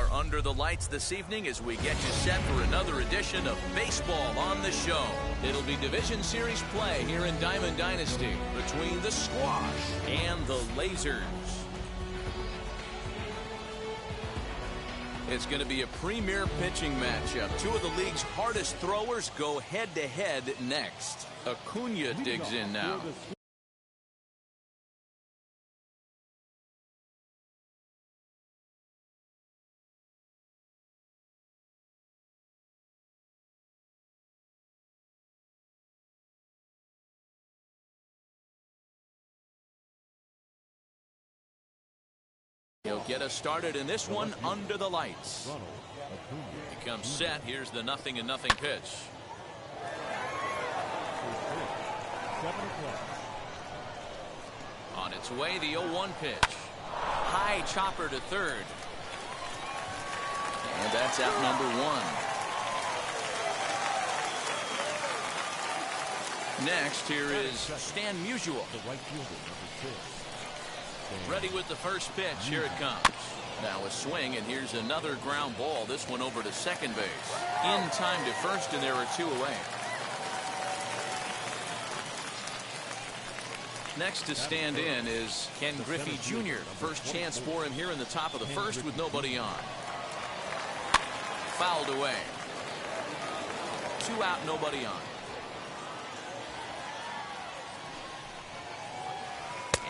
are under the lights this evening as we get you set for another edition of Baseball on the Show. It'll be Division Series play here in Diamond Dynasty between the Squash and the Lasers. It's going to be a premier pitching matchup. Two of the league's hardest throwers go head-to-head next. Acuna digs in now. He'll get us started in this one under the lights. He comes set. Here's the 0-0 pitch. On its way, the 0-1 pitch. High chopper to third. And that's out number one. Next, here is Stan Musial. Ready with the first pitch. Here it comes. Now a swing, and here's another ground ball. This one over to second base. In time to first, and there are two away. Next to stand in is Ken Griffey Jr. First chance for him here in the top of the first with nobody on. Fouled away. 2 out, nobody on.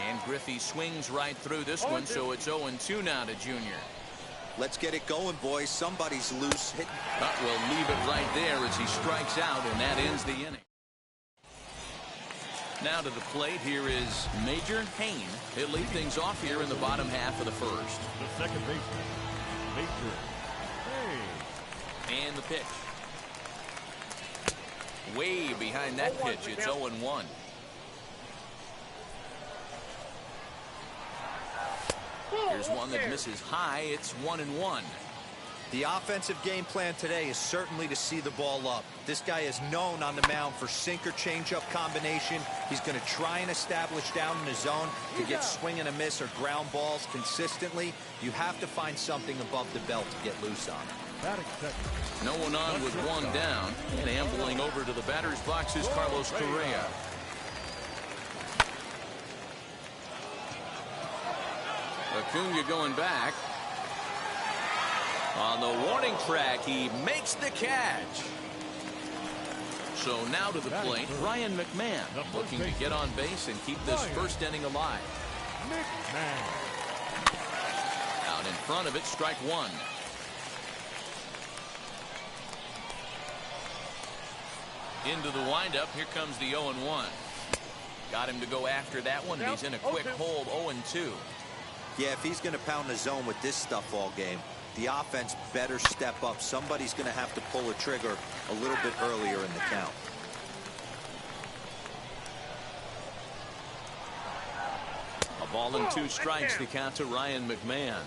And Griffey swings right through this one, so it's 0-2 now to Junior. Let's get it going, boys. Somebody's loose. But we'll leave it right there as he strikes out, and that ends the inning. Now to the plate, here is Major Hayne. He'll lead things off here in the bottom half of the first. The second baseman, Major Hayne. And the pitch. Way behind that pitch, it's 0-1. Here's one that misses high. It's 1-1. The offensive game plan today is certainly to see the ball up. This guy is known on the mound for sinker changeup combination. He's going to try and establish down in the zone to get swing and a miss or ground balls consistently. You have to find something above the belt to get loose on it. No one on with one down, and ambling over to the batter's box is Carlos Correa. Acuna going back. On the warning track, he makes the catch. So now to the plate, Ryan McMahon, looking to get on base and keep this first inning alive. Out in front of it, strike one. Into the windup, here comes the 0-1. Got him to go after that one, and he's in a quick hold, 0-2. Yeah, if he's going to pound the zone with this stuff all game, the offense better step up. Somebody's going to have to pull a trigger a little bit earlier in the count. A ball and 2 strikes, the count to Ryan McMahon.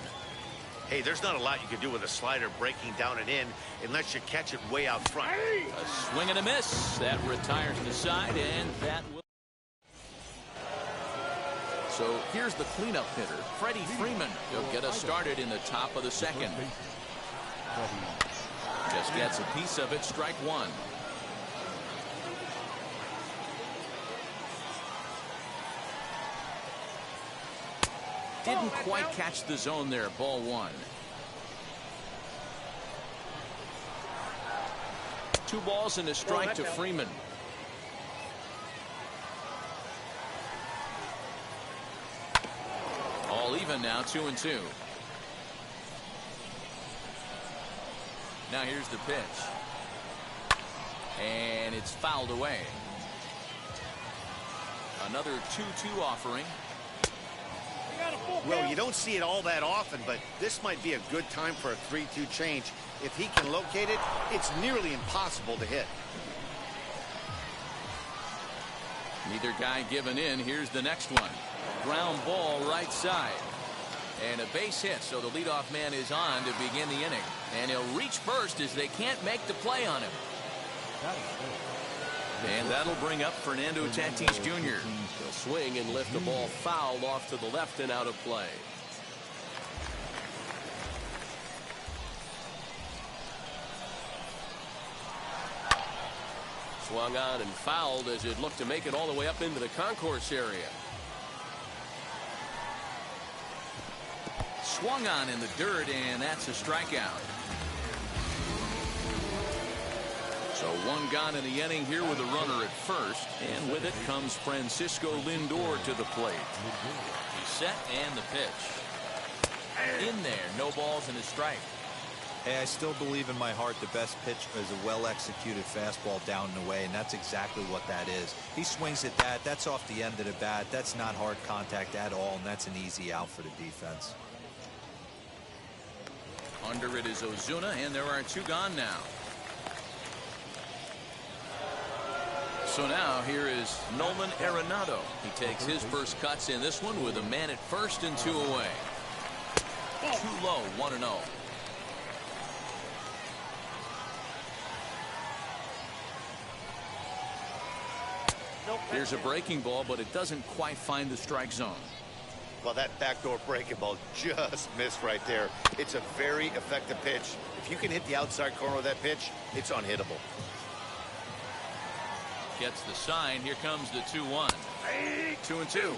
Hey, there's not a lot you can do with a slider breaking down and in unless you catch it way out front. A swing and a miss. That retires the side, and that will. So here's the cleanup hitter, Freddie Freeman. He'll get us started in the top of the second. Just gets a piece of it, strike one. Didn't quite catch the zone there, ball one. 2 balls and a strike to Freeman. All even now, 2-2. Now here's the pitch. And it's fouled away. Another 2-2 offering. Well, you don't see it all that often, but this might be a good time for a 3-2 change. If he can locate it, it's nearly impossible to hit. Neither guy giving in. Here's the next one. Ground ball right side. And a base hit, so the leadoff man is on to begin the inning. And he'll reach first as they can't make the play on him. And that'll bring up Fernando Tatis Jr. He'll swing and lift the ball foul off to the left and out of play. Swung on and fouled as it looked to make it all the way up into the concourse area. Swung on in the dirt, and that's a strikeout. So one gone in the inning here with a runner at first, and with it comes Francisco Lindor to the plate. He's set, and the pitch. In there, no balls and a strike. Hey, I still believe in my heart the best pitch is a well-executed fastball down and away, and that's exactly what that is. He swings at that. That's off the end of the bat. That's not hard contact at all, and that's an easy out for the defense. Under it is Ozuna, and there are two gone now. So now here is Nolan Arenado. He takes his first cuts in this one with a man at first and two away. Too low, 1-0. Here's a breaking ball, but it doesn't quite find the strike zone. Well, that backdoor breaking ball just missed right there. It's a very effective pitch. If you can hit the outside corner of that pitch, it's unhittable. Gets the sign. Here comes the 2-1. 2-2.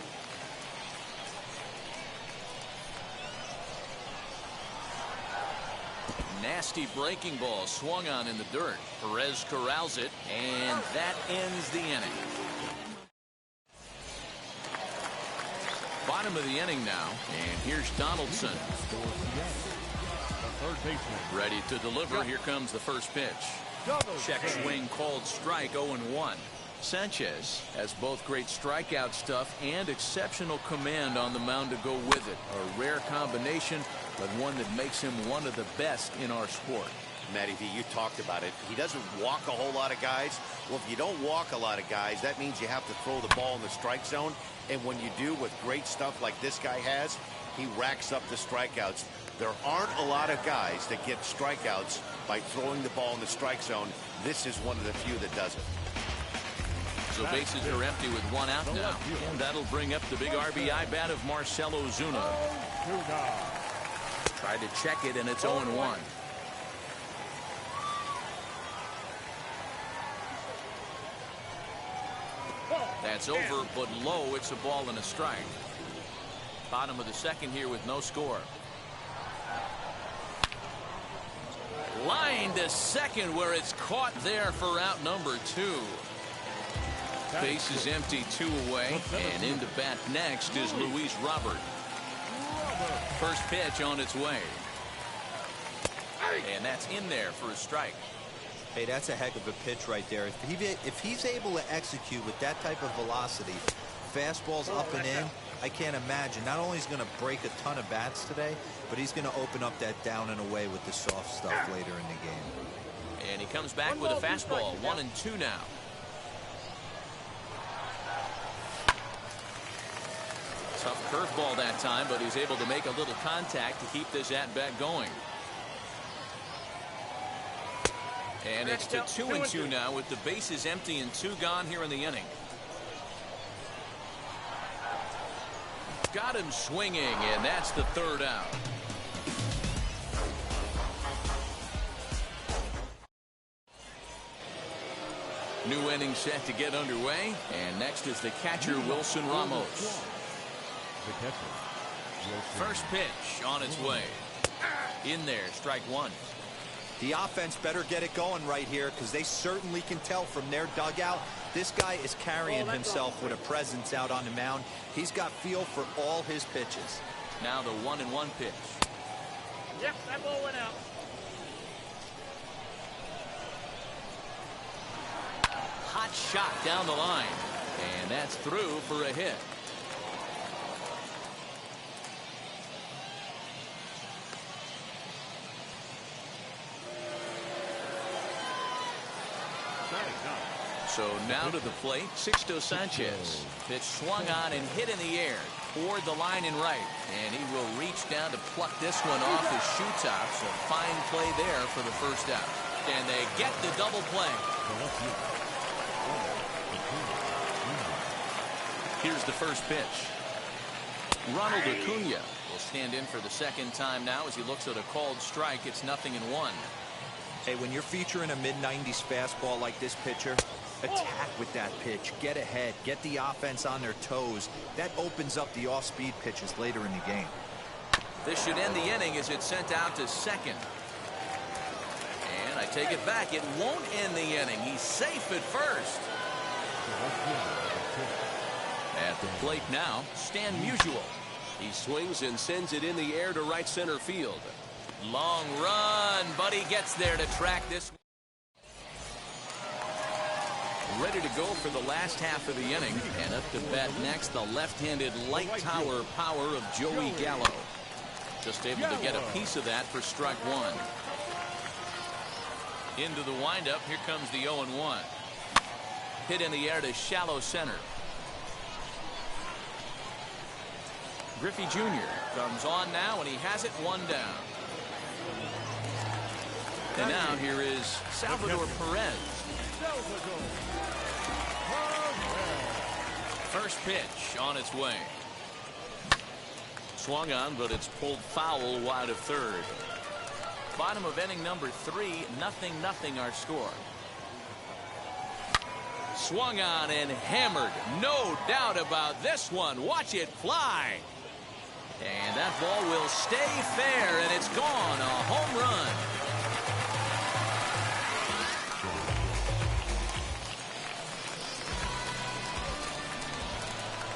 Nasty breaking ball swung on in the dirt. Perez corrals it, and that ends the inning. Bottom of the inning now, and here's Donaldson. Ready to deliver. Here comes the first pitch. Check swing called strike, 0-1. Sanchez has both great strikeout stuff and exceptional command on the mound to go with it. A rare combination, but one that makes him one of the best in our sport. Matty V, you talked about it. He doesn't walk a whole lot of guys. Well, if you don't walk a lot of guys, that means you have to throw the ball in the strike zone. And when you do with great stuff like this guy has, he racks up the strikeouts. There aren't a lot of guys that get strikeouts by throwing the ball in the strike zone. This is one of the few that does it. So bases are empty with one out now. And that'll bring up the big RBI bat of Marcell Ozuna. Tried to check it, and it's 0-1. That's over, but low. It's a ball and a strike. Bottom of the second here with no score. Line to second, where it's caught there for out number 2. Base is empty, 2 away, and into bat next is Luis Robert. First pitch on its way. And that's in there for a strike. Hey, that's a heck of a pitch right there. If he's able to execute with that type of velocity, fastballs up and in, I can't imagine. Not only is he going to break a ton of bats today, but he's going to open up that down and away with the soft stuff later in the game. And he comes back with a fastball, 1-2 now. Tough curveball that time, but he's able to make a little contact to keep this at-bat going. And it's to 2-2 now with the bases empty and 2 gone here in the inning. Got him swinging, and that's the third out. New inning set to get underway, and next is the catcher Wilson Ramos. First pitch on its way. In there, strike 1. The offense better get it going right here, because they certainly can tell from their dugout this guy is carrying himself with a presence out on the mound. He's got feel for all his pitches. Now the 1-1 pitch. Yep, that ball went out. Hot shot down the line, and that's through for a hit. So now to the plate, Sixto Sanchez. Pitch swung on and hit in the air toward the line and right, and he will reach down to pluck this one off his shoe top. So fine play there for the first out, and they get the double play. Here's the first pitch. Ronald Acuna will stand in for the second time now as he looks at a called strike. It's 0-1. Hey, when you're featuring a mid-90s fastball like this pitcher, Attack with that pitch. Get ahead. Get the offense on their toes. That opens up the off-speed pitches later in the game. This should end the inning as it's sent out to second. And I take it back. It won't end the inning. He's safe at first. At the plate now, Stan Musial. He swings and sends it in the air to right center field. Long run, but he gets there to track this. Ready to go for the last half of the inning. And up to bat next, the left-handed light tower power of Joey Gallo. Just able to get a piece of that for strike one. Into the windup. Here comes the 0-1. Hit in the air to shallow center. Griffey Jr. comes on now, and he has it one down. And now here is Salvador Perez. First pitch on its way. Swung on, but it's pulled foul wide of third. Bottom of inning number 3, 0-0 our score. Swung on and hammered. No doubt about this one. Watch it fly. And that ball will stay fair, and it's gone. A home run.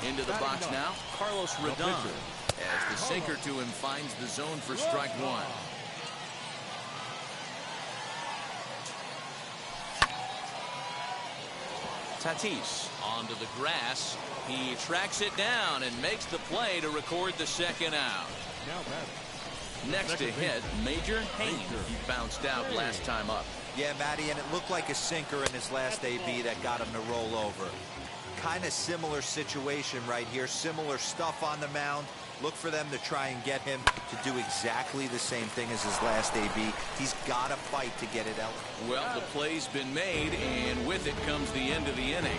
Into the box now, Carlos Rodon. As the sinker to him finds the zone for strike one. Tatis onto the grass. He tracks it down and makes the play to record the second out. Next to hit, Major Haynes. He bounced out last time up. Yeah, Matty, and it looked like a sinker in his last AB that got him to roll over. Kind of similar situation right here. Similar stuff on the mound. Look for them to try and get him to do exactly the same thing as his last AB. He's got to fight to get it out. Well, the play's been made, and with it comes the end of the inning.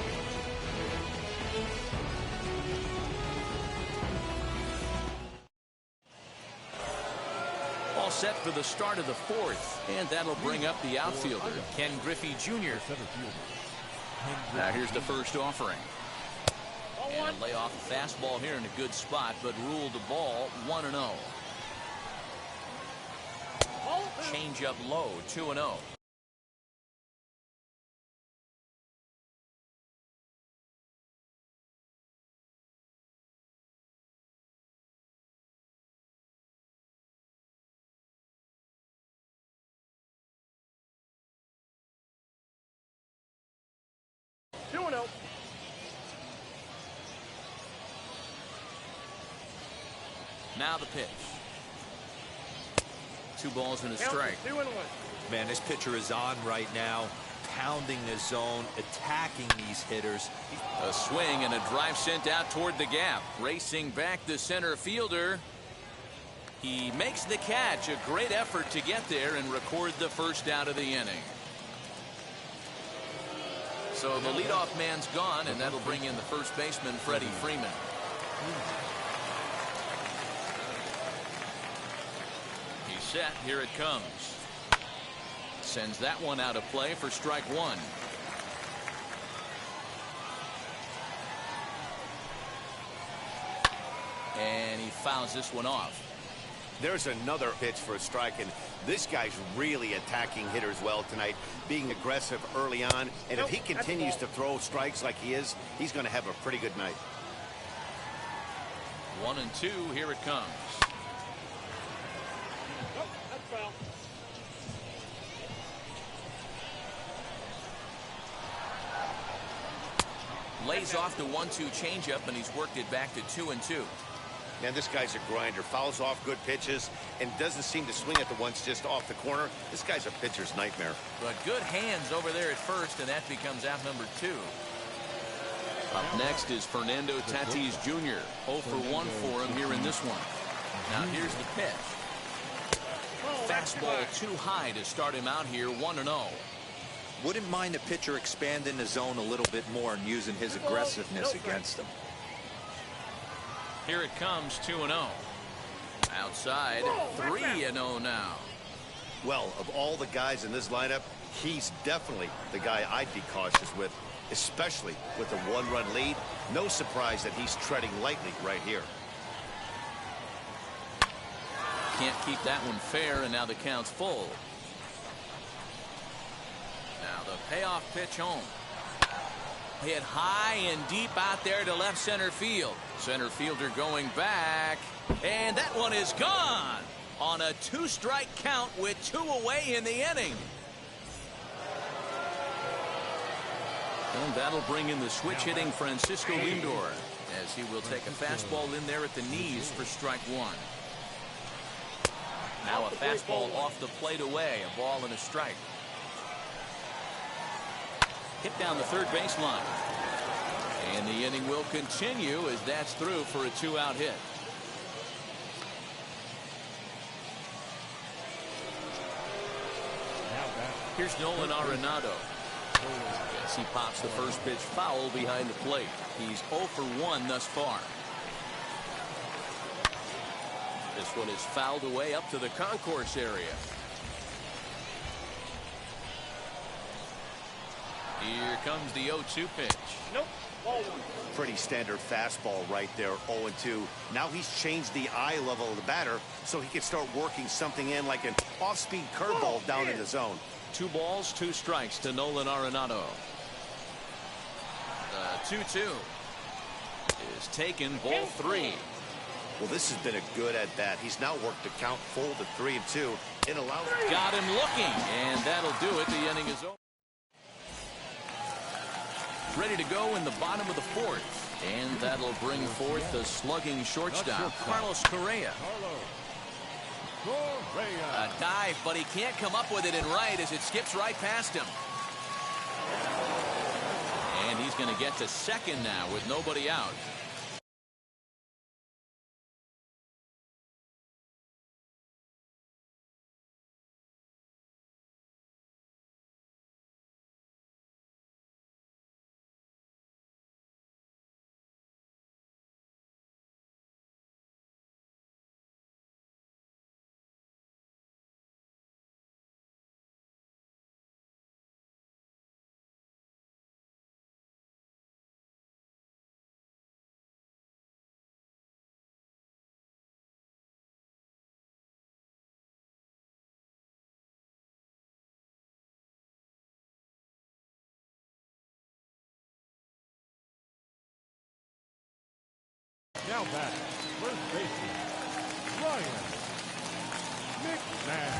All set for the start of the fourth, and that'll bring up the outfielder, Ken Griffey Jr. Now here's the first offering. And lay off a fastball here in a good spot, but ruled the ball 1-0. Change up low, 2-0. Now the pitch. 2 balls and a strike. 2-1. Man, this pitcher is on right now, pounding the zone, attacking these hitters. A swing and a drive sent out toward the gap. Racing back the center fielder. He makes the catch. A great effort to get there and record the first out of the inning. So the leadoff man's gone, and that'll bring in the first baseman, Freddie Freeman. He's set. Here it comes. Sends that one out of play for strike one. And he fouls this one off. There's another pitch for a strike, and this guy's really attacking hitters well tonight, being aggressive early on, and if he continues to throw strikes like he is, he's going to have a pretty good night. 1-2, here it comes. That's foul. Lays off the 1-2 changeup, and he's worked it back to 2-2. Man, this guy's a grinder. Fouls off good pitches and doesn't seem to swing at the ones just off the corner. This guy's a pitcher's nightmare. But good hands over there at first, and that becomes out number 2. Up next is Fernando Tatis Jr. 0 for 1 for him here in this one. Now here's the pitch. Fastball too high to start him out here, 1-0. Wouldn't mind the pitcher expanding the zone a little bit more and using his aggressiveness against him. Here it comes, 2-0. Outside, 3-0 now. Well, of all the guys in this lineup, he's definitely the guy I'd be cautious with. especially with a one-run lead. No surprise that he's treading lightly right here. Can't keep that one fair, and now the count's full. Now the payoff pitch home. Hit high and deep out there to left center field. Center fielder going back, and that one is gone on a 2-strike count with 2 away in the inning. And that'll bring in the switch-hitting Francisco Lindor, as he will take a fastball in there at the knees for strike 1. Now a fastball off the plate away, a ball and a strike. Hit down the third baseline. And the inning will continue as that's through for a 2-out hit. Here's Nolan Arenado. As he pops the first pitch foul behind the plate. He's 0 for 1 thus far. This one is fouled away up to the concourse area. Here comes the 0-2 pitch. Nope. Ball 1. Pretty standard fastball right there, 0-2. Now he's changed the eye level of the batter so he can start working something in like an off-speed curveball down in the zone. 2 balls, 2 strikes to Nolan Arenado. The 2-2 is taken, ball 3. Well, this has been a good at-bat. He's now worked the count full to 3-2. It allows... Got him looking, and that'll do it. The inning is over. Ready to go in the bottom of the 4th. And that'll bring forth the slugging shortstop, Carlos Correa. A dive, but he can't come up with it in right as it skips right past him. And he's going to get to second now with nobody out. Now back, first baseman, Ryan McMahon.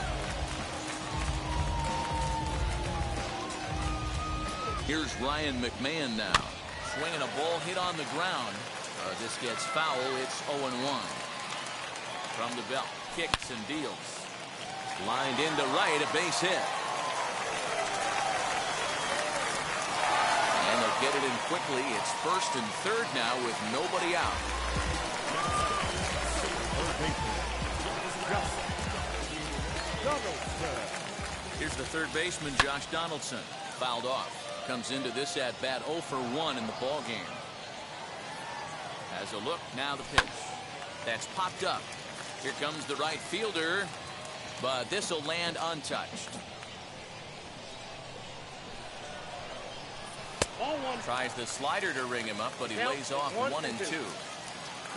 Here's Ryan McMahon now. Swinging a ball hit on the ground. This gets foul. It's 0-1. From the belt. Kicks and deals. Lined into right. A base hit. And they'll get it in quickly. It's first and third now with nobody out. Here's the third baseman, Josh Donaldson. Fouled off. Comes into this at bat 0 for 1 in the ball game. Has a look. Now the pitch. That's popped up. Here comes the right fielder. But this will land untouched. Ball 1. Tries the slider to ring him up, but he lays off 1 and 2.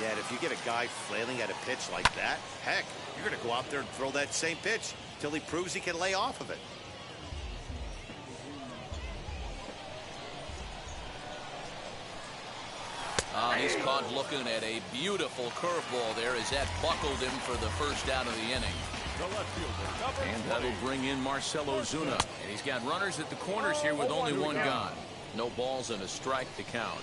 Yeah, and if you get a guy flailing at a pitch like that, heck, you're going to go out there and throw that same pitch till he proves he can lay off of it. He's caught looking at a beautiful curveball there as that buckled him for the first out of the inning. And that'll bring in Marcell Ozuna. And he's got runners at the corners here with only 1 gone. No balls and a strike to count.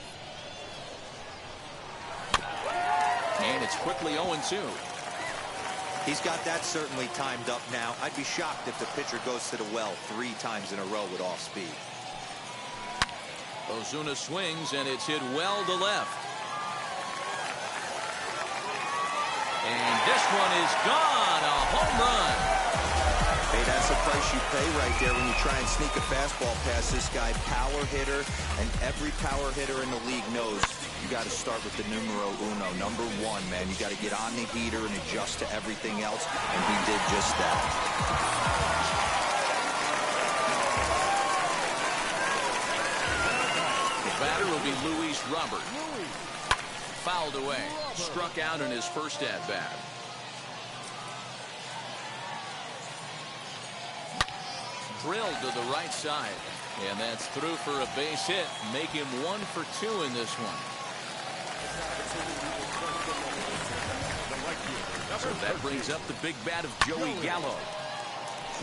And it's quickly 0-2. He's got that certainly timed up now. I'd be shocked if the pitcher goes to the well 3 times in a row with off speed. Ozuna swings, and it's hit well to left. And this one is gone. A home run. Hey, that's the price you pay right there when you try and sneak a fastball past this guy. Power hitter, and every power hitter in the league knows you got to start with the numero uno, number 1, man. You got to get on the heater and adjust to everything else, and he did just that. It'll be Luis Robert. Fouled away. Struck out in his first at-bat. Drilled to the right side. And that's through for a base hit. Make him 1 for 2 in this one. So that brings up the big bat of Joey Gallo.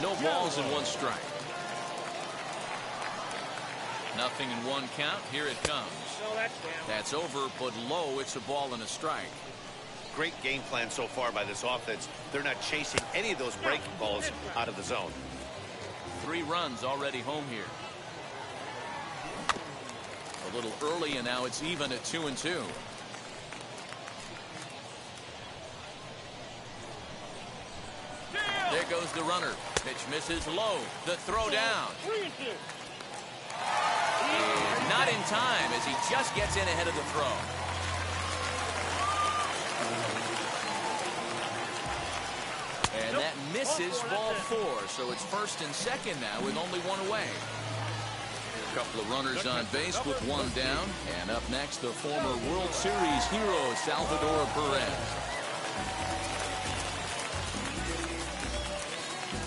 No balls and 1 strike. Nothing in 1 count. Here it comes. That's over, but low. It's a ball and a strike. Great game plan so far by this offense. They're not chasing any of those breaking balls out of the zone. 3 runs already home here. A little early, and now it's even at 2-2. There goes the runner. Pitch misses low. The throw down. And not in time as he just gets in ahead of the throw. And that misses ball 4. So it's first and second now with only 1 away. A couple of runners on base with 1 down. And up next, the former World Series hero, Salvador Perez.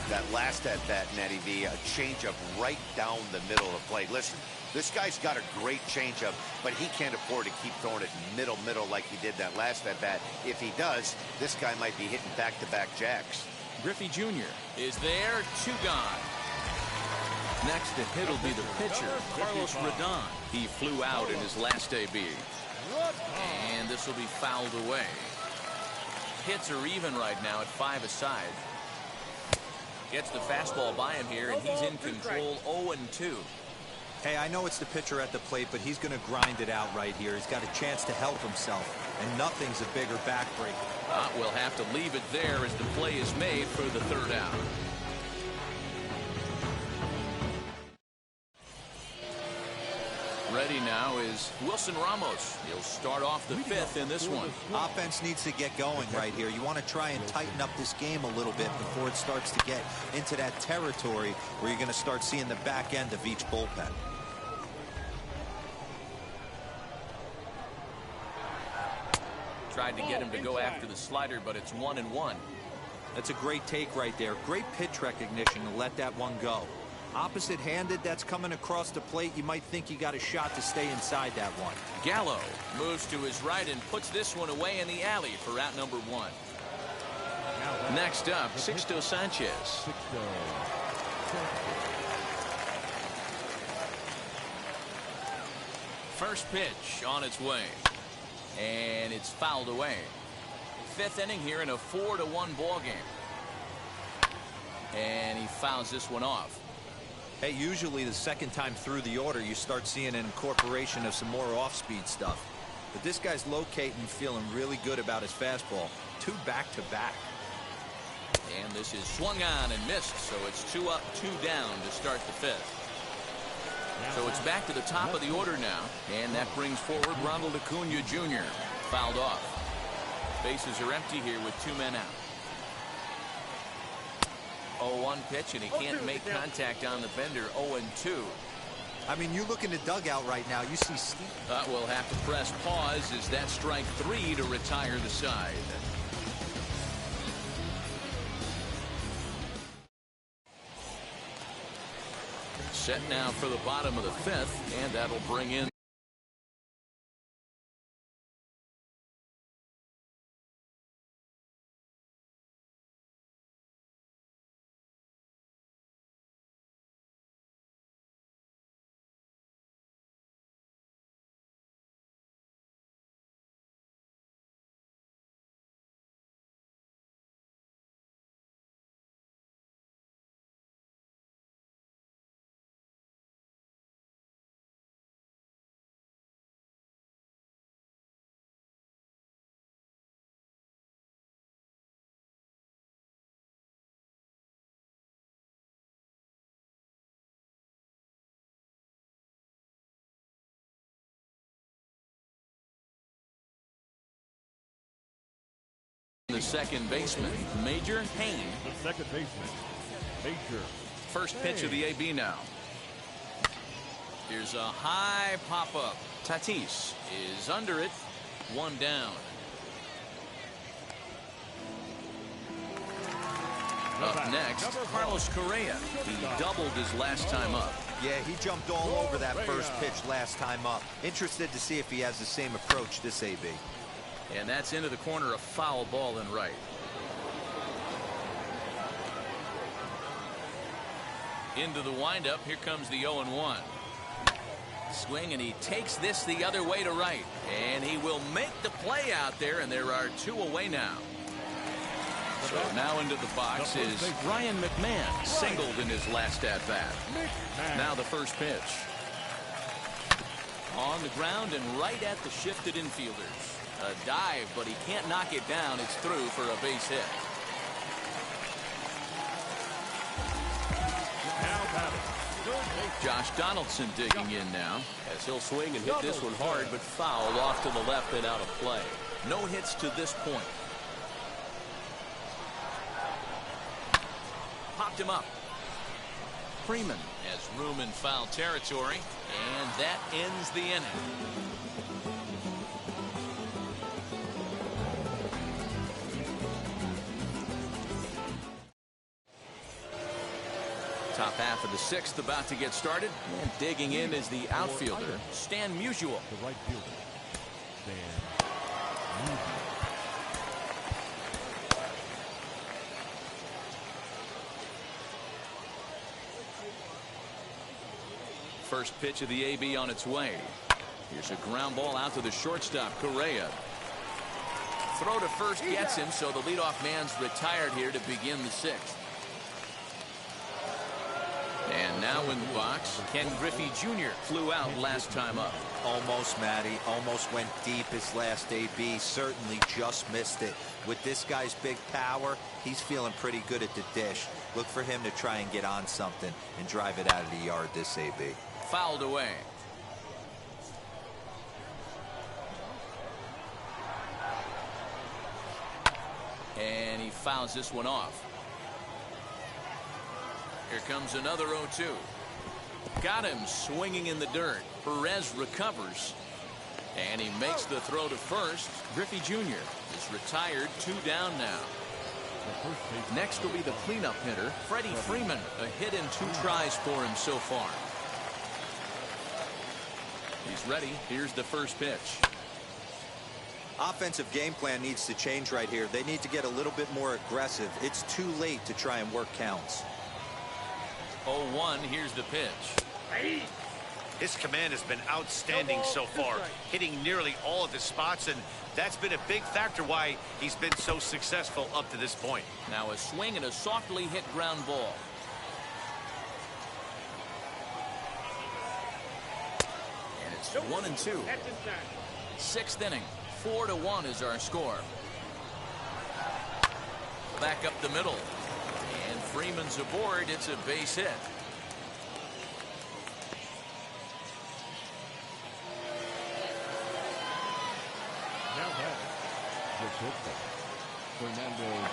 That last at-bat, Natty V, a changeup right down the middle of the plate. Listen, this guy's got a great changeup, but he can't afford to keep throwing it middle like he did that last at-bat. If he does, this guy might be hitting back-to-back jacks. Griffey Jr. is there, 2 gone. Next to hit will be the pitcher, Carlos Rodon. He flew out in his last AB. And this will be fouled away. Hits are even right now at 5 aside. Gets the fastball by him here, and he's in control. 0-2. Hey, I know it's the pitcher at the plate, but he's going to grind it out right here. He's got a chance to help himself, and nothing's a bigger backbreaker. We'll have to leave it there as the play is made for the 3rd out. Ready now is Wilson Ramos. He'll start off the 5th in this one. Offense needs to get going right here. You want to try and tighten up this game a little bit before it starts to get into that territory where you're going to start seeing the back end of each bullpen. Tried to get him to go after the slider, but it's 1-1. That's a great take right there. Great pitch recognition to let that one go. Opposite-handed, that's coming across the plate. You might think you got a shot to stay inside that one. Gallo moves to his right and puts this one away in the alley for out number 1. Next up, Sixto Sanchez. First pitch on its way. And it's fouled away. 5th inning here in a 4-1 ball game. And he fouls this one off. Hey, usually the second time through the order, you start seeing an incorporation of some more off-speed stuff. But this guy's locating, feeling really good about his fastball. 2 back-to-back. And this is swung on and missed, so it's 2 up, 2 down to start the 5th. So it's back to the top of the order now, and that brings forward Ronald Acuna Jr. Fouled off. Bases are empty here with 2 men out. 0-1 pitch, and he can't make contact on the bender. 0-2. I mean, you look in the dugout right now, you see Steve. We'll have to press pause as that strike 3 to retire the side. Set now for the bottom of the 5th, and that'll bring in the second baseman, Major Hayne. The second baseman, Major. First pitch of the AB now. Here's a high pop-up. Tatis is under it. One down. Up next, Carlos Correa. He doubled his last time up. Yeah, he jumped all over that first pitch last time up. Interested to see if he has the same approach this AB. And that's into the corner, a foul ball in right. Into the windup. Here comes the 0-1. Swing, and he takes this the other way to right. And he will make the play out there, and there are two away now. So now into the box is Ryan McMahon, singled in his last at-bat. Now the first pitch. On the ground and right at the shifted infielders. A dive, but he can't knock it down. It's through for a base hit. Josh Donaldson digging in now. As he'll swing and hit this one hard, but foul off to the left and out of play. No hits to this point. Popped him up. Freeman has room in foul territory, and that ends the inning. Top half of the sixth about to get started, and digging in is the outfielder, Stan Musial. The right fielder, Stan Musial. First pitch of the AB on its way. Here's a ground ball out to the shortstop, Correa. Throw to first gets him, so the leadoff man's retired here to begin the sixth. And now in the box, Ken Griffey Jr. flew out last time up. Almost, Matty. Almost went deep his last AB. Certainly just missed it. With this guy's big power, he's feeling pretty good at the dish. Look for him to try and get on something and drive it out of the yard this AB. Fouled away. And he fouls this one off. Here comes another 0-2. Got him swinging in the dirt. Perez recovers. And he makes the throw to first. Griffey Jr. is retired, 2 down now. Next will be the cleanup hitter, Freddie Freeman. A hit in 2 tries for him so far. He's ready. Here's the first pitch. Offensive game plan needs to change right here. They need to get a little bit more aggressive. It's too late to try and work counts. 0-1. Here's the pitch. His command has been outstanding so far, hitting nearly all of his spots, and that's been a big factor why he's been so successful up to this point. Now a swing and a softly hit ground ball. And it's 1-2. Sixth inning. 4-1 is our score. Back up the middle. And Freeman's aboard. It's a base hit.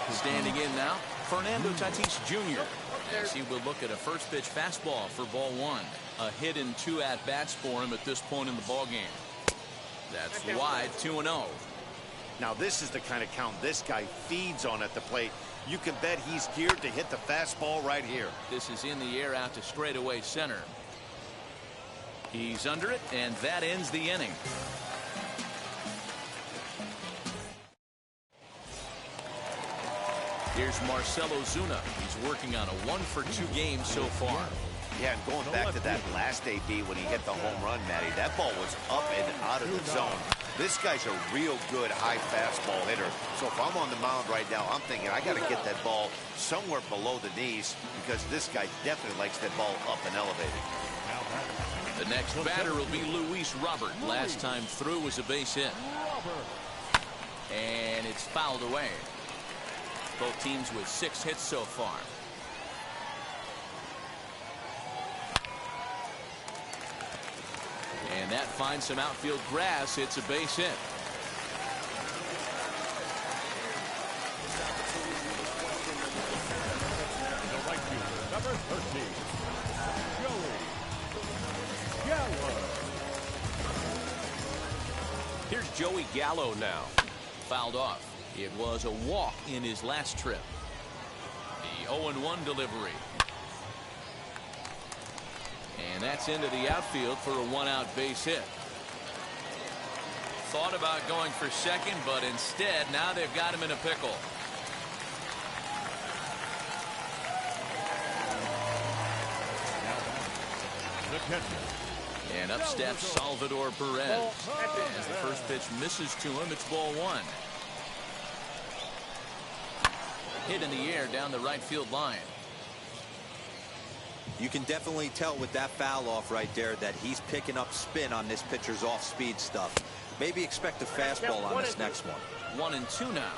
Standing in now, Fernando Tatis Jr. as he will look at a first pitch fastball for ball 1. A hit in 2 at-bats for him at this point in the ball game. That's wide, 2-0. Now this is the kind of count this guy feeds on at the plate. You can bet he's geared to hit the fastball right here. This is in the air out to straightaway center. He's under it, and that ends the inning. Here's Marcell Ozuna. He's working on a 1-for-2 game so far. Yeah, and going back to that last AB when he hit the home run, Matty, that ball was up and out of the zone. This guy's a real good high fastball hitter. So if I'm on the mound right now, I'm thinking I got to get that ball somewhere below the knees because this guy definitely likes that ball up and elevated. The next batter will be Luis Robert. Last time through was a base hit. And it's fouled away. Both teams with 6 hits so far. And that finds some outfield grass. It's a base hit. The right fielder, number 13, Joey Gallo. Joey Gallo now. Fouled off. It was a walk in his last trip. The 0-1 delivery. And that's into the outfield for a one-out base hit. Thought about going for second, but instead now they've got him in a pickle. The catcher. And up steps Salvador Perez. As the first pitch misses to him, it's ball one. Hit in the air down the right field line. You can definitely tell with that foul off right there that he's picking up spin on this pitcher's off-speed stuff. Maybe expect a fastball on this next one. 1-2 now.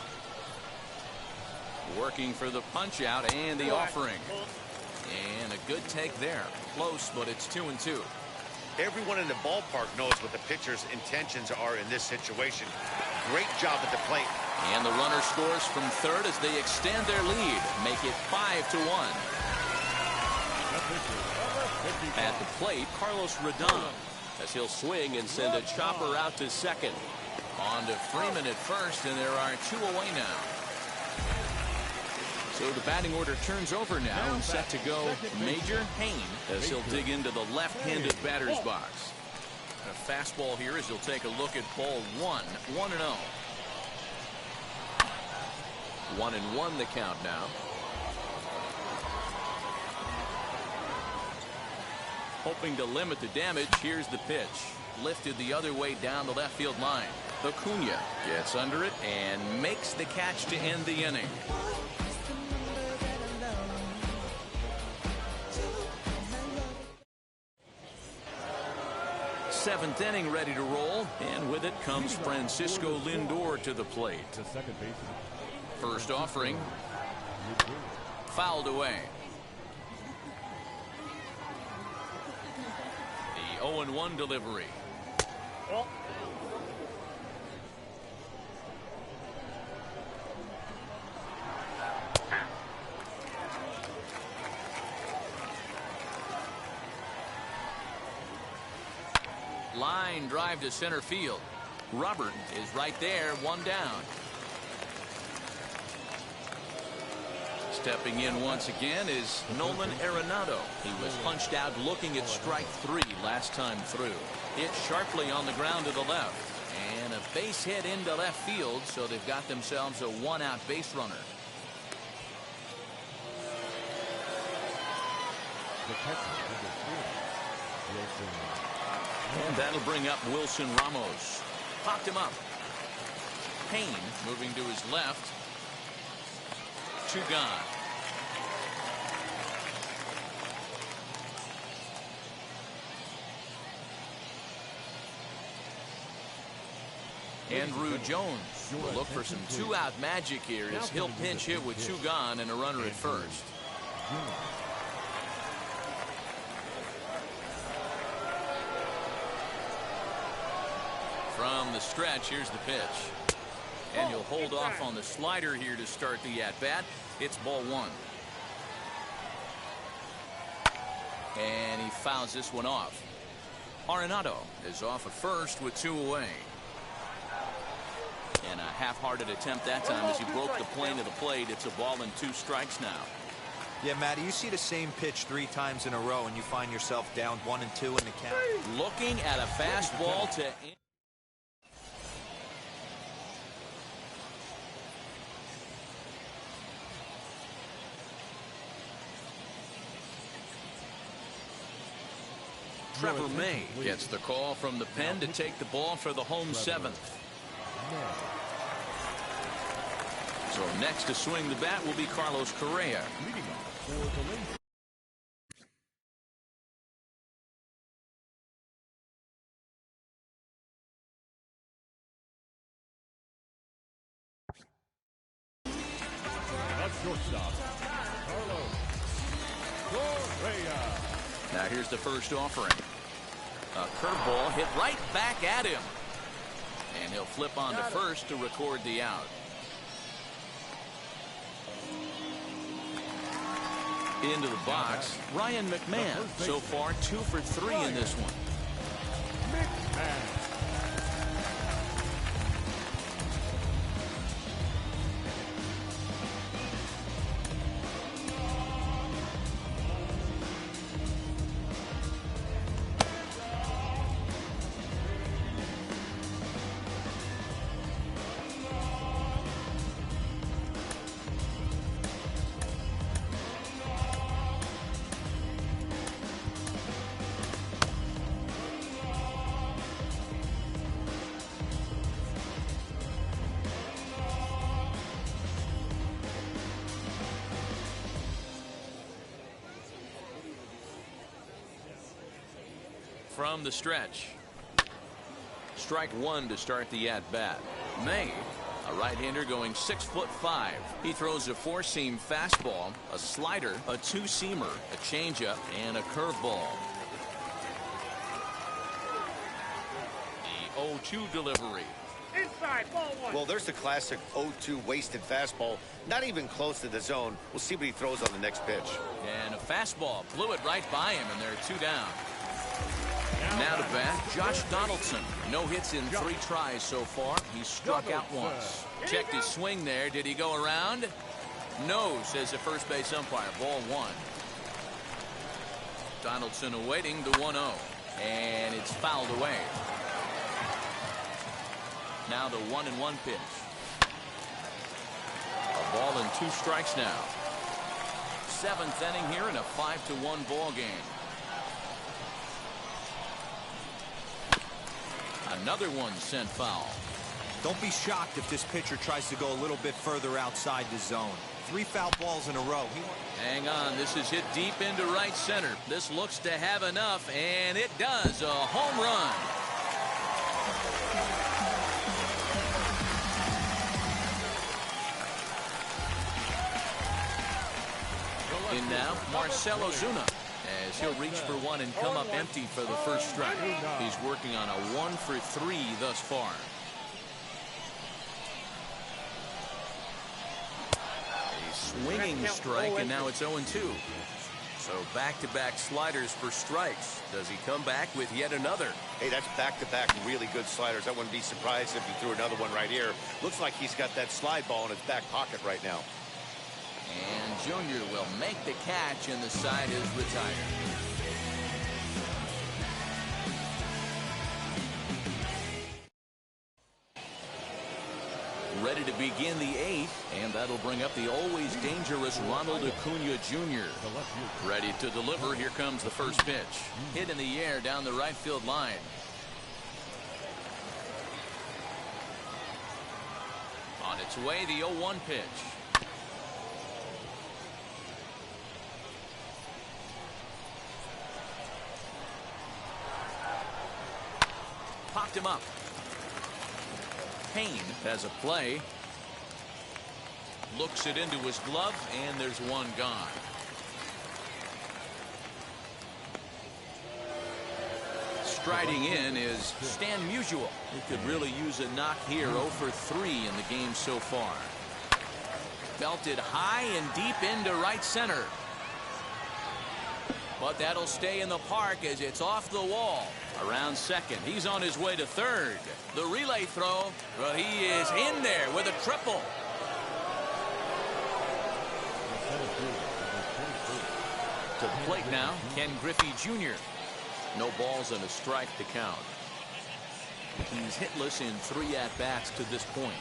Working for the punch out and the offering. And a good take there. Close, but it's 2-2. Everyone in the ballpark knows what the pitcher's intentions are in this situation. Great job at the plate. And the runner scores from third as they extend their lead. Make it 5-1. At the plate, Carlos Rodon, as he'll swing and send a chopper out to second. On to Freeman at first, and there are two away now. So the batting order turns over now and set to go Major Hayne as he'll dig into the left-handed batter's box. A fastball here as he'll take a look at ball one. 1-0. 1-1 the count now. Hoping to limit the damage, here's the pitch. Lifted the other way down the left field line. Acuna gets under it and makes the catch to end the inning. Seventh inning ready to roll, and with it comes Francisco Lindor to the plate. The second baseman. First offering fouled away. The 0-1 delivery. Line drive to center field. Robert is right there, one down. Stepping in once again is Nolan Arenado. He was punched out looking at strike three last time through. Hit sharply on the ground to the left. And a base hit into left field, so they've got themselves a one-out base runner. And that'll bring up Wilson Ramos. Popped him up. Payne moving to his left. Two gone. Andrew Jones will look for some two-out magic here as he'll pinch hit with two gone and a runner at first. From the stretch, here's the pitch. And he'll hold off on the slider here to start the at-bat. It's ball one. And he fouls this one off. Arenado is off at first with two away. And a half-hearted attempt that time as he broke the plane of the plate. It's a ball and two strikes now. Yeah, Matty, you see the same pitch 3 times in a row and you find yourself down 1-2 in the count. Looking at a fastball to... Trevor May gets the call from the pen to take the ball for the home seventh. So next to swing the bat will be Carlos Correa. Shortstop, Carlos Correa. Now here's the first offering. A curveball hit right back at him. And he'll flip on to first to record the out. Into the box, Ryan McMahon. So far 2 for 3 in this one. from the stretch. Strike one to start the at-bat. May, a right-hander going 6'5". He throws a four-seam fastball, a slider, a two-seamer, a changeup, and a curveball. The 0-2 delivery. Inside, ball one. Well, there's the classic 0-2 wasted fastball. Not even close to the zone. We'll see what he throws on the next pitch. And a fastball blew it right by him, and there are two down. Now to bat, Josh Donaldson. No hits in 3 tries so far. He struck out once. Checked his swing there. Did he go around? No, says the first base umpire. Ball one. Donaldson awaiting the 1-0. And it's fouled away. Now the 1-1 pitch. A ball and 2 strikes now. 7th inning here in a 5-1 ball game. Another one sent foul. Don't be shocked if this pitcher tries to go a little bit further outside the zone. 3 foul balls in a row. Hang on, this is hit deep into right center. This looks to have enough, and it does. A home run. In now, Marcelo Zuna, as he'll reach for one and come up empty for the first strike. He's working on a 1-for-3 thus far. A swinging strike, and now it's 0-2. So back-to-back sliders for strikes. Does he come back with yet another? Hey, that's back-to-back really good sliders. I wouldn't be surprised if he threw another one right here. Looks like he's got that slide ball in his back pocket right now. And Junior will make the catch, and the side is retired. Ready to begin the 8th, and that'll bring up the always dangerous Ronald Acuna Jr. Ready to deliver. Here comes the first pitch. Hit in the air down the right field line. On its way, the 0-1 pitch. Popped him up. Payne has a play. Looks it into his glove, and there's one gone. Striding in is Stan Musial. He could really use a knock here. 0-for-3 in the game so far. Belted high and deep into right center. But that'll stay in the park as it's off the wall. Around second. He's on his way to third. The relay throw, but he is in there with a triple. To the plate now, Ken Griffey Jr. No balls and a strike to count. He's hitless in 3 at-bats to this point.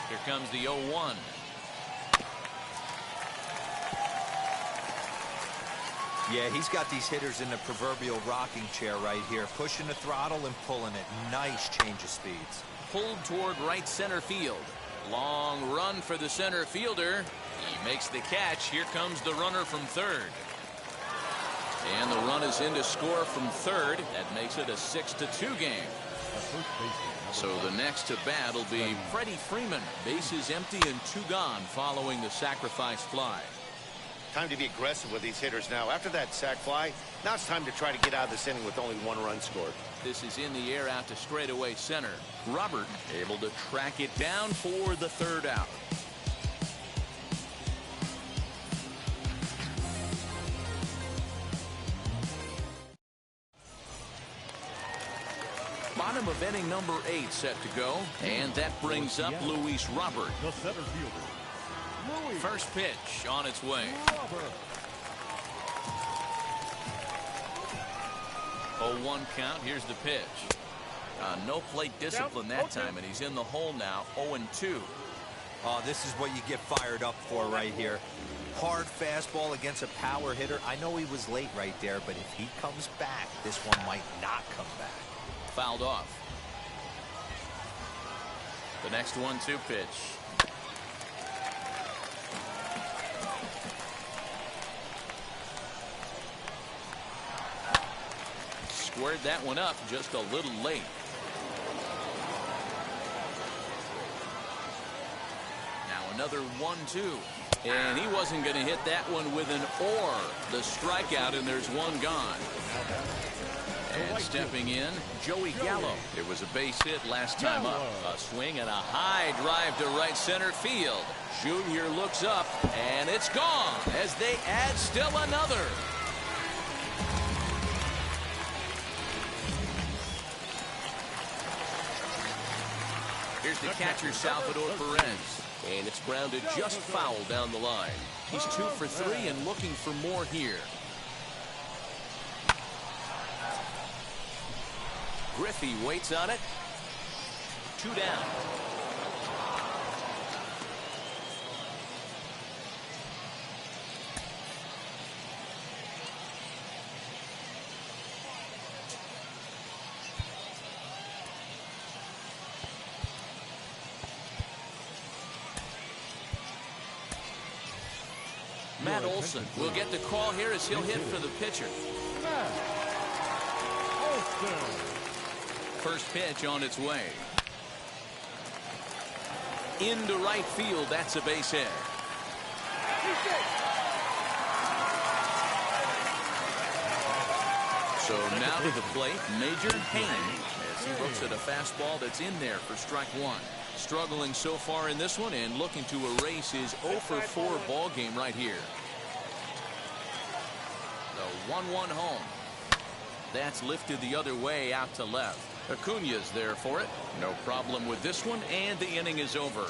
Here comes the 0-1. Yeah, he's got these hitters in the proverbial rocking chair right here, pushing the throttle and pulling it. Nice change of speeds. Pulled toward right center field. Long run for the center fielder. He makes the catch. Here comes the runner from third. And the run is in to score from third. That makes it a 6-2 game. So the next to bat will be Freddie Freeman. Bases empty and 2 gone following the sacrifice fly. Time to be aggressive with these hitters now. After that sac fly, now it's time to try to get out of this inning with only 1 run scored. This is in the air out to straightaway center. Robert able to track it down for the 3rd out. Bottom of inning number 8 set to go, and that brings up Luis Robert. The center fielder. First pitch on its way. 0-1 count. Here's the pitch. No plate discipline that time, and he's in the hole now. 0-2. Oh, this is what you get fired up for right here. Hard fastball against a power hitter. I know he was late right there, but if he comes back, this one might not come back. Fouled off. The next 1-2 pitch. squared that one up just a little late. Now another 1-2. And he wasn't going to hit that one with an or. The strikeout, and there's one gone. And stepping in, Joey Gallo. It was a base hit last time up. A swing and a high drive to right center field. Junior looks up, and it's gone as they add still another. Here's the catcher, Salvador Perez. And it's grounded just foul down the line. He's 2 for 3 and looking for more here. Griffey waits on it. 2 down. Matt Olson will get the call here as he'll hit for the pitcher. First pitch on its way. Into right field. That's a base hit. So now to the plate, Major Hayne, as he looks at a fastball that's in there for strike 1. Struggling so far in this one and looking to erase his 0 for 4 ball game right here. The 1-1 home. That's lifted the other way out to left. Acuna's there for it. No problem with this one, and the inning is over.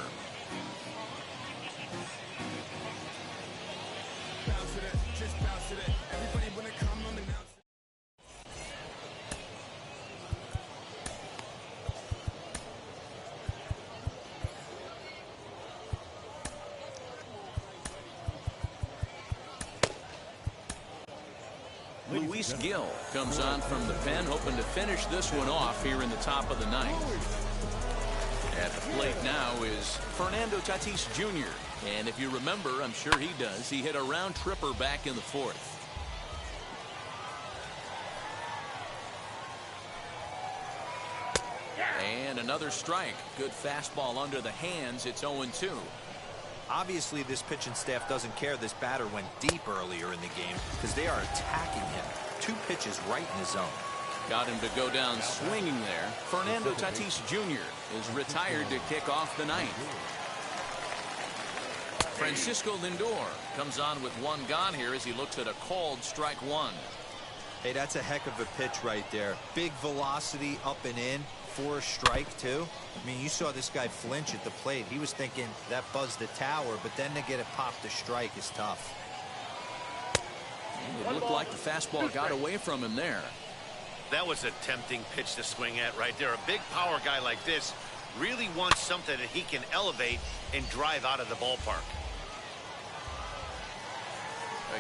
Luis Gil comes on from the pen, hoping to finish this one off here in the top of the 9th. At the plate now is Fernando Tatis Jr. And if you remember, I'm sure he does, he hit a round tripper back in the 4th. And another strike. Good fastball under the hands. It's 0-2. Obviously, this pitching staff doesn't care this batter went deep earlier in the game because they are attacking him. 2 pitches right in the zone. Got him to go down swinging there. Fernando Tatis Jr. is retired to kick off the 9th. Francisco Lindor comes on with 1 gone here as he looks at a called strike 1. Hey, that's a heck of a pitch right there. Big velocity up and in for a strike, too. I mean, you saw this guy flinch at the plate. He was thinking that buzzed the tower, but then to get it popped to strike is tough. It looked like the fastball got away from him there. That was a tempting pitch to swing at right there. A big power guy like this really wants something that he can elevate and drive out of the ballpark.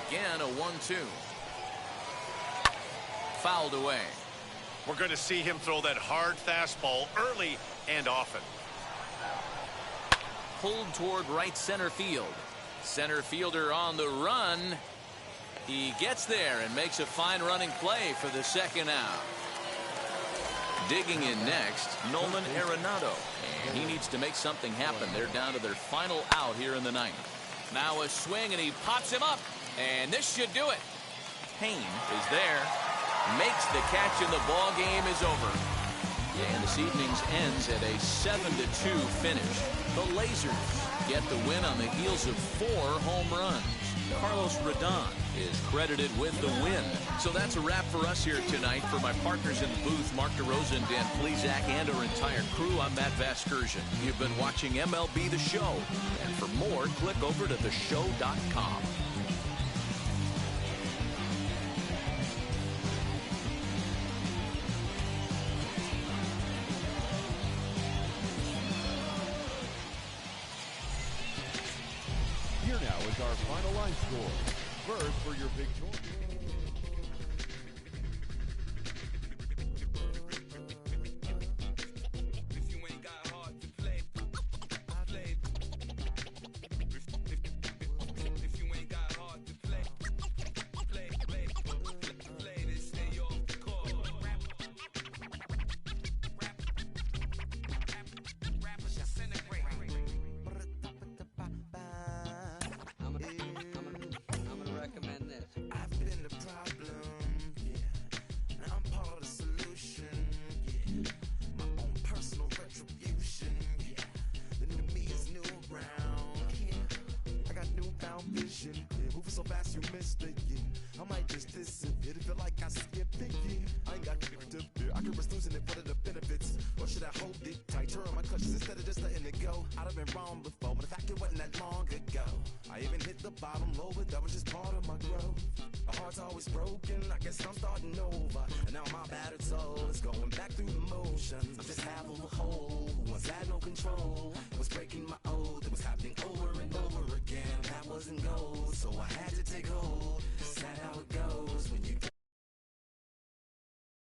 Again, a 1-2. Fouled away. We're going to see him throw that hard fastball early and often. Pulled toward right center field. Center fielder on the run. He gets there and makes a fine running play for the 2nd out. Digging in next, Nolan Arenado. And he needs to make something happen. They're down to their final out here in the 9th. Now a swing, and he pops him up. And this should do it. Hayne is there. Makes the catch, and the ball game is over. And this evening's ends at a 7-2 finish. The Lasers get the win on the heels of 4 home runs. Carlos Rodon is credited with the win. So that's a wrap for us here tonight. For my partners in the booth, Mark DeRosa, Dan Plesac, and our entire crew, I'm Matt Vasgersian. You've been watching MLB The Show. And for more, click over to theshow.com. Here now is our final line score. First for your big tournament. is this? And it'll feel like I skipped a year. I ain't got to fear. I could risk losing it. What are the benefits? Or should I hold it tight? Turn my clutches instead of just letting it go. I'd have been wrong before, but the fact it wasn't that long ago. I even hit the bottom low, but that was just part of my growth. My heart's always broken. I guess I'm starting over. And now my battered soul is going back through the motions. I'm just half of a whole who once had no control.